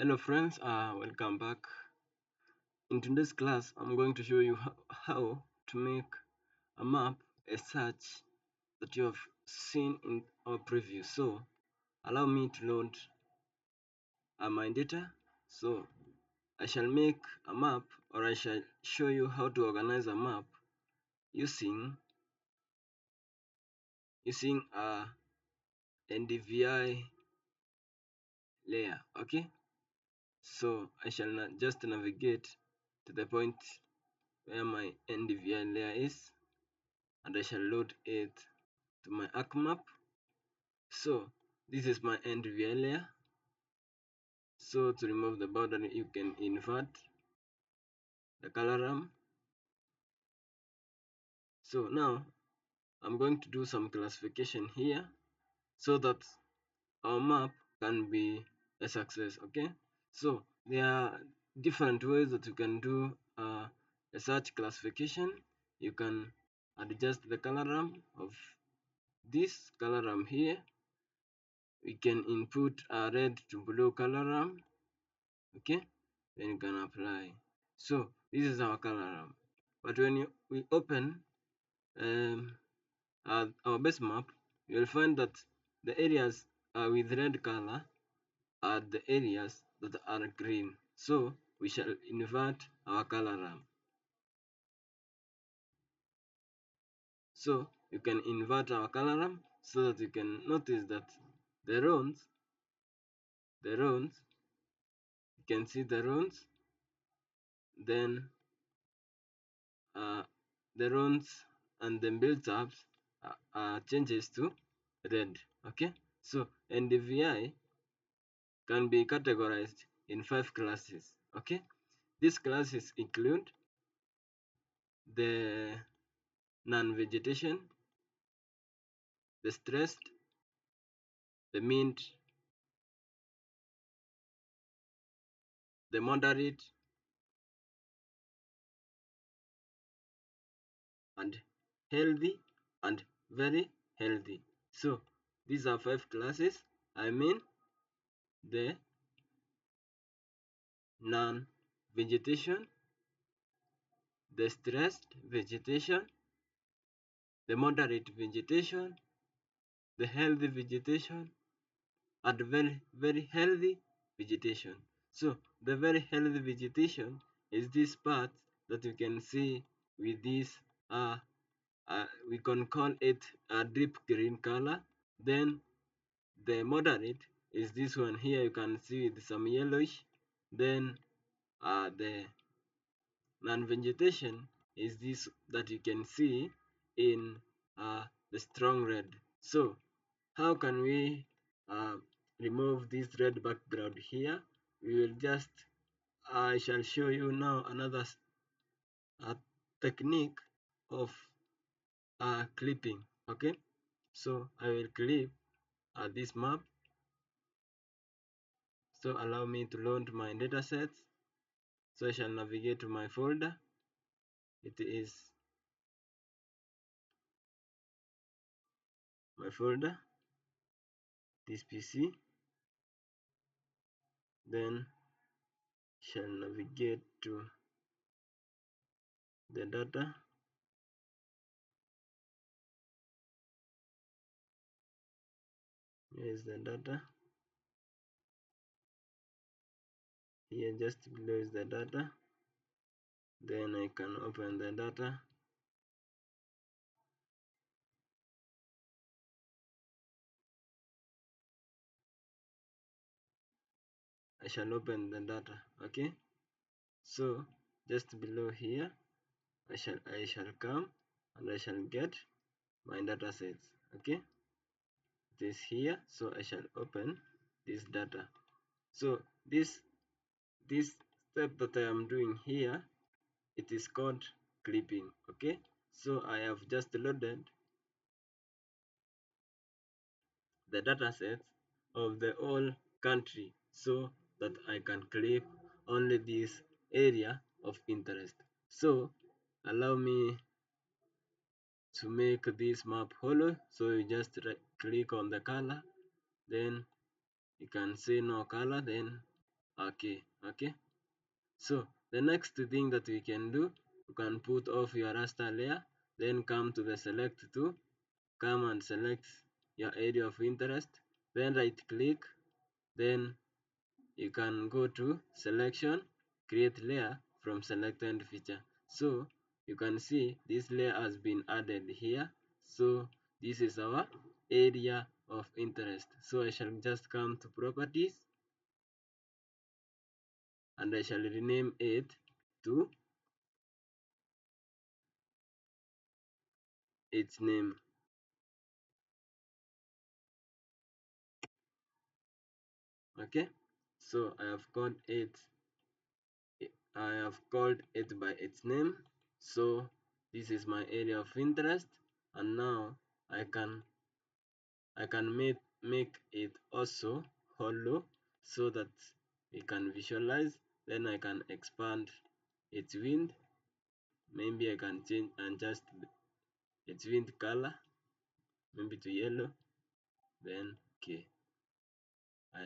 Hello friends, welcome back. In today's class, I'm going to show you how to make a map, a search that you have seen in our preview. So allow me to load my data. So I shall make a map, or I shall show you how to organize a map using a Ndvi layer. Okay, so I shall just navigate to the point where my Ndvi layer is, and I shall load it to my Arcmap. So this is my Ndvi layer. So to remove the border, you can invert the color ramp. So now I'm going to do some classification here so that our map can be a success. Okay, so there are different ways that you can do a search classification. You can adjust the color ramp of this color ramp here. We can input a red to blue color ramp. Okay, then you can apply. So this is our color ramp, but when we open our base map, you will find that the areas with red color are the areas that are green. So we shall invert our color ramp. So you can invert our color ramp so that you can notice that the rounds, you can see the rounds, then uh, the rounds and the build-ups changes to red. Okay, so Ndvi can be categorized in 5 classes. Okay, these classes include the non-vegetation, the stressed, the mint, the moderate, and healthy, and very healthy. So these are 5 classes. I mean the non-vegetation, the stressed vegetation, the moderate vegetation, the healthy vegetation, and very healthy vegetation. So the very healthy vegetation is this part that you can see with this we can call it a deep green color. Then the moderate is this one here, you can see with some yellowish. Then the non-vegetation is this that you can see in the strong red. So how can we uh, remove this red background here? We will just I shall show you now another technique of clipping. Okay, so I will clip this map. So allow me to load my datasets. So I shall navigate to my folder. It is my folder, this PC. Then shall navigate to the data. Here is the data. Here just below is the data. Then I can open the data. I shall open the data. Okay, so just below here I shall come and I shall get my data sets. Okay, it is here, so I shall open this data. So this step that I am doing here, it is called clipping. Okay, so I have just loaded the data sets of the whole country so that I can clip only this area of interest. So allow me to make this map hollow. So you just click on the color, then you can say no color, then Okay. So the next thing that we can do, you can put off your raster layer, then come to the select tool, come and select your area of interest, then right click, then you can go to selection, create layer from selected feature. So you can see this layer has been added here. So this is our area of interest. So I shall just come to properties and I shall rename it to its name. Okay, so I have called it by its name. So this is my area of interest, and now I can make it also hollow so that we can visualize. Then I can expand its wind. Maybe I can change and just its wind color, maybe to yellow. Then okay, I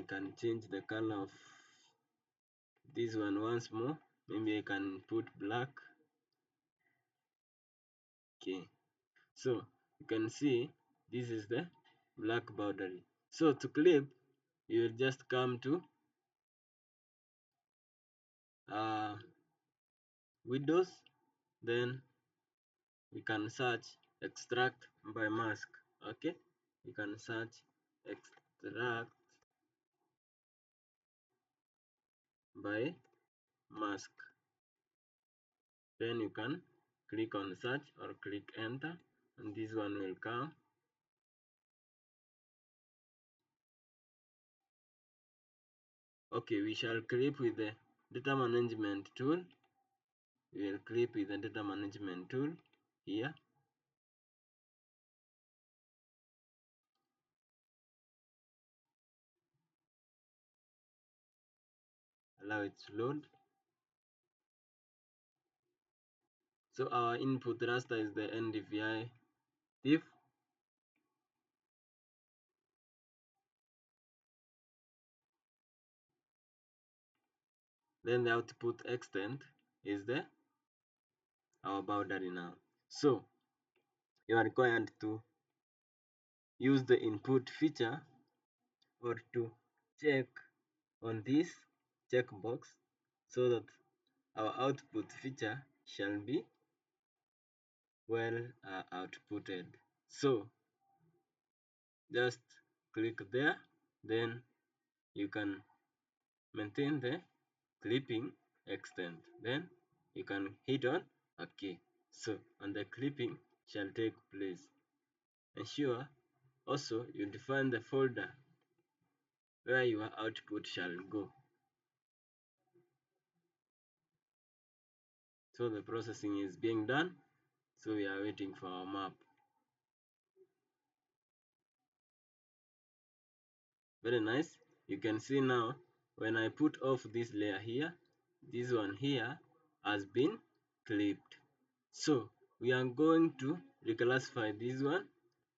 can change the color of this one once more. Maybe I can put black. Okay, so you can see this is the black boundary. So to clip, you will just come to uh, windows, then we can search extract by mask. Okay, you can search extract by mask, then you can click on search or click enter, and this one will come. Okay, we shall clip with the data management tool. We will clip with the data management tool here. Allow it to load. So our input raster is the Ndvi diff. Then the output extent is the our boundary now. So you are required to use the input feature or to check on this checkbox so that our output feature shall be well outputted. So just click there, then you can maintain the clipping extent, then you can hit on OK. So and the clipping shall take place. Ensure also you define the folder where your output shall go. So the processing is being done, so we are waiting for our map. Very nice. You can see now when I put off this layer here, this one here has been clipped. So we are going to reclassify this one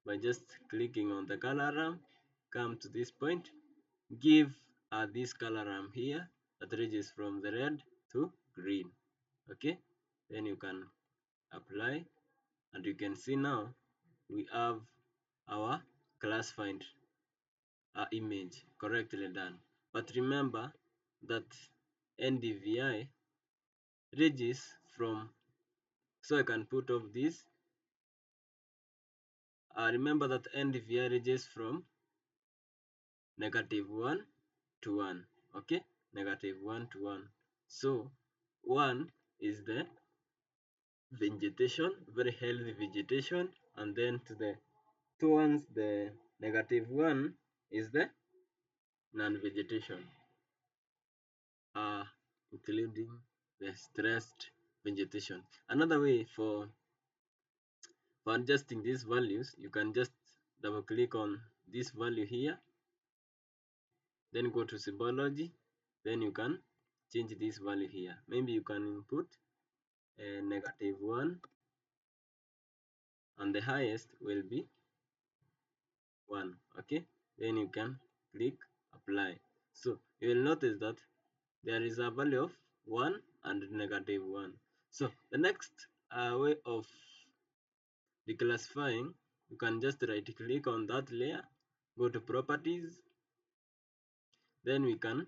by just clicking on the color ramp, come to this point, give this color ramp here that ranges from the red to green. Okay, then you can apply, and you can see now we have our classified image correctly done. But remember that Ndvi ranges from, so I can put off this. Remember that Ndvi ranges from -1 to 1. Okay, -1 to 1. So 1 is the vegetation, very healthy vegetation, and then to the towards the -1 is the non-vegetation, including the stressed vegetation. Another way for adjusting these values, you can just double click on this value here, then go to symbology, then you can change this value here. Maybe you can input a -1 and the highest will be 1. Okay, then you can click apply. So you will notice that there is a value of 1 and -1. So the next way of declassifying, you can just right click on that layer, go to properties, then we can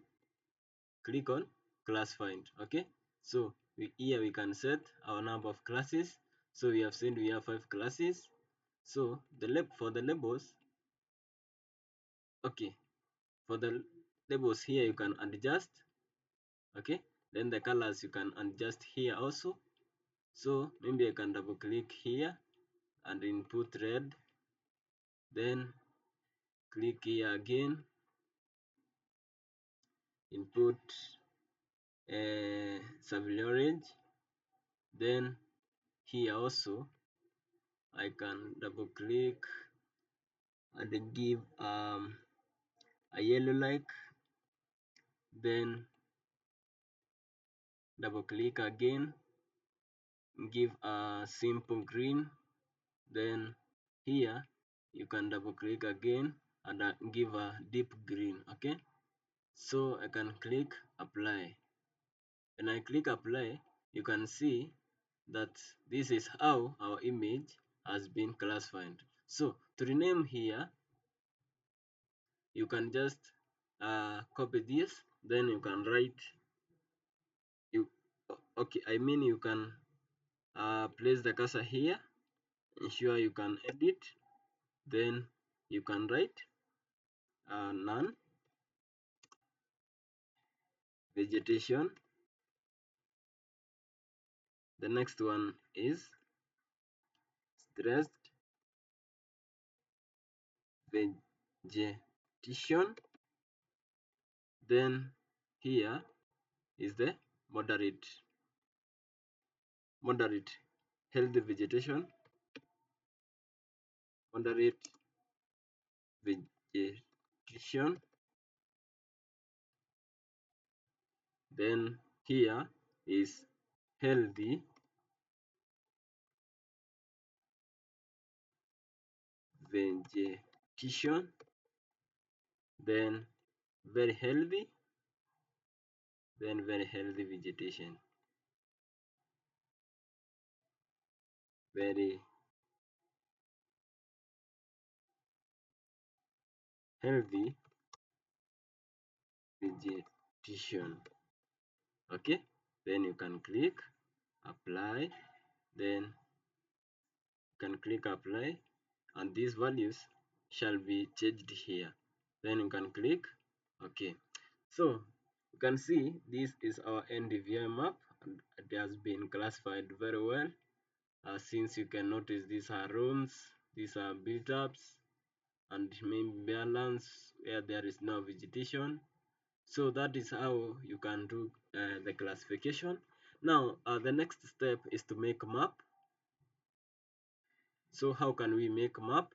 click on class find. Okay, so here we can set our number of classes. So we have seen we have 5 classes. So for the labels, okay, for the labels here you can adjust. Okay, then the colors you can adjust here also. So maybe I can double click here and input red, then click here again, input savvy orange, then here also I can double click and give a yellow like, then double click again, give a simple green, then here you can double click again and give a deep green. Okay, so I can click apply. When I click apply, you can see that this is how our image has been classified. So to rename here, you can just copy this, then you can write you okay, I mean you can place the cursor here, ensure you can edit, then you can write none vegetation. The next one is stressed vegetation, then here is the moderate healthy vegetation, moderate vegetation, then here is healthy vegetation, then very healthy, then very healthy vegetation, very healthy vegetation. Okay, then you can click apply, then you can click apply, and these values shall be changed here. Then you can click OK. So you can see this is our Ndvi map, and it has been classified very well. Since you can notice these are rooms, these are build-ups, and maybe balance where there is no vegetation. So that is how you can do the classification. Now the next step is to make a map. So how can we make a map?